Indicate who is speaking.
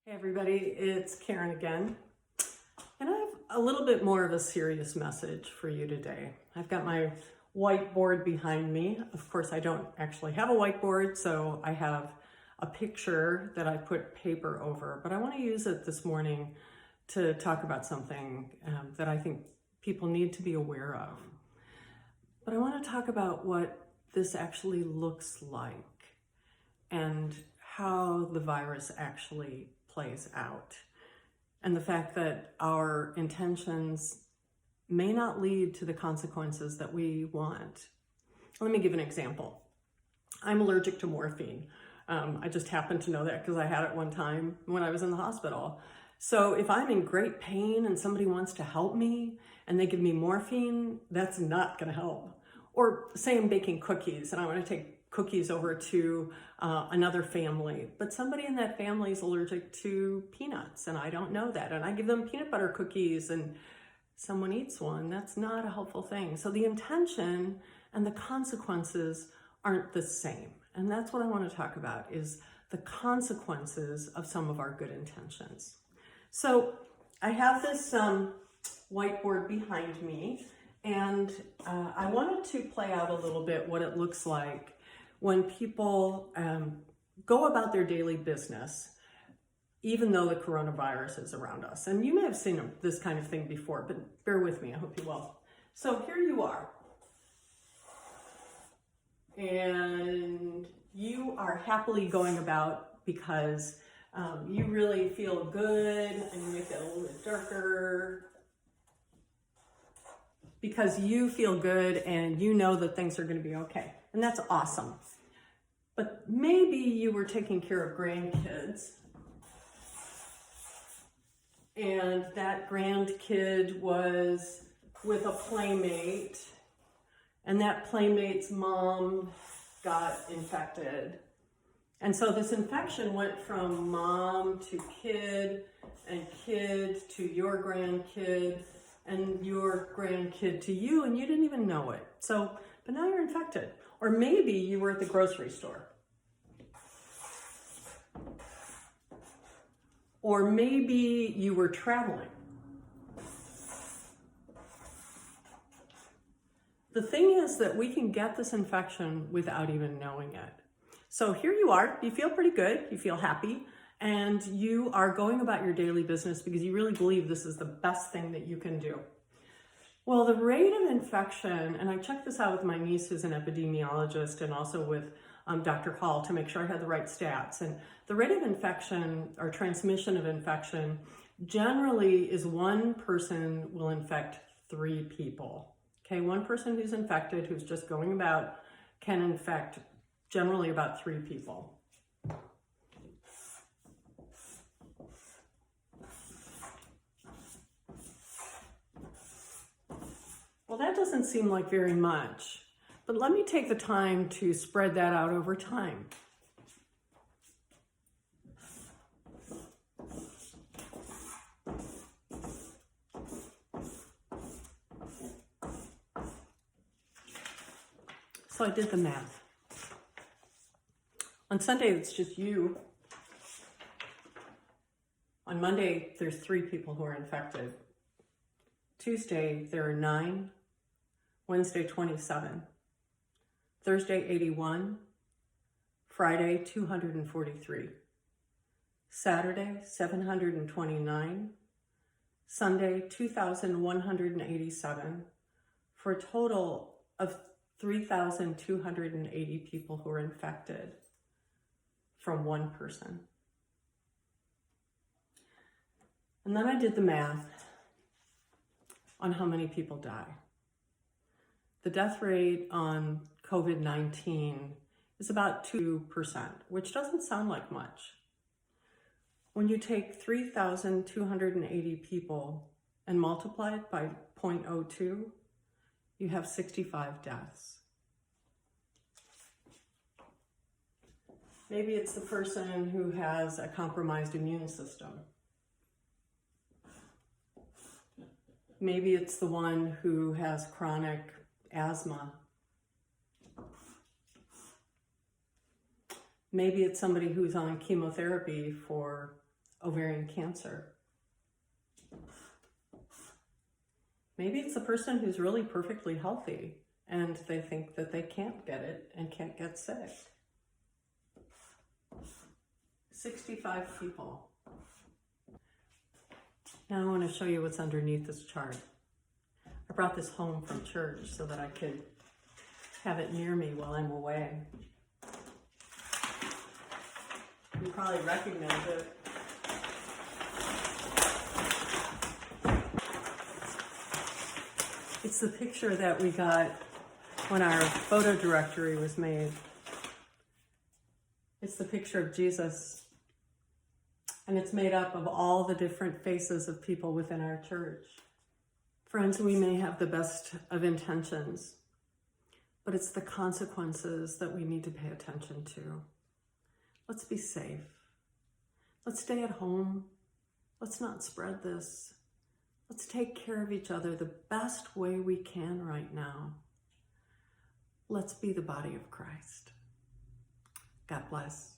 Speaker 1: Hey everybody, it's Karen again, and I have a little bit more of a serious message for you today. I've got my whiteboard behind me. Of course, I don't actually have a whiteboard, so I have a picture that I put paper over, but I want to use it this morning to talk about something that I think people need to be aware of. But I want to talk about what this actually looks like and how the virus actually plays out, and the fact that our intentions may not lead to the consequences that we want. Let me give an example. I'm allergic to morphine. I just happen to know that because I had it one time when I was in the hospital. So if I'm in great pain and somebody wants to help me and they give me morphine, that's not going to help. Or say I'm baking cookies and I want to take cookies over to another family, but somebody in that family is allergic to peanuts and I don't know that, and I give them peanut butter cookies and someone eats one. That's not a helpful thing. So the intention and the consequences aren't the same, and that's what I want to talk about, is the consequences of some of our good intentions. So I have this whiteboard behind me, and I wanted to play out a little bit what it looks like when people go about their daily business, even though the coronavirus is around us. And you may have seen this kind of thing before, but bear with me, I hope you will. So here you are. And you are happily going about because you really feel good, and you make it a little bit darker, because you feel good and you know that things are going to be okay. And that's awesome. But maybe you were taking care of grandkids, and that grandkid was with a playmate, and that playmate's mom got infected. And so this infection went from mom to kid, and kid to your grandkid, and your grandkid to you, and you didn't even know it. So, but now you're infected. Or maybe you were at the grocery store. Or maybe you were traveling. The thing is that we can get this infection without even knowing it. So here you are, you feel pretty good, you feel happy, and you are going about your daily business because you really believe this is the best thing that you can do. Well, the rate of infection, and I checked this out with my niece who's an epidemiologist, and also with Dr. Hall to make sure I had the right stats. And the rate of infection or transmission of infection generally is one person will infect 3 people. Okay, one person who's infected, who's just going about, can infect generally about 3 people. Well, that doesn't seem like very much, but let me take the time to spread that out over time. So I did the math. On Sunday, it's just you. On Monday, there's 3 people who are infected. Tuesday, there are 9. Wednesday, 27. Thursday, 81. Friday, 243. Saturday, 729. Sunday, 2,187. For a total of 3,280 people who are infected from one person. And then I did the math on how many people die. The death rate on COVID-19 is about 2%, which doesn't sound like much. When you take 3,280 people and multiply it by 0.02, you have 65 deaths. Maybe it's the person who has a compromised immune system. Maybe it's the one who has chronic asthma. Maybe it's somebody who's on chemotherapy for ovarian cancer. Maybe it's a person who's really perfectly healthy and they think that they can't get it and can't get sick. 65 people. Now I want to show you what's underneath this chart. I brought this home from church so that I could have it near me while I'm away. You probably recognize it. It's the picture that we got when our photo directory was made. It's the picture of Jesus, and it's made up of all the different faces of people within our church. Friends, we may have the best of intentions, but it's the consequences that we need to pay attention to. Let's be safe. Let's stay at home. Let's not spread this. Let's take care of each other the best way we can right now. Let's be the body of Christ. God bless.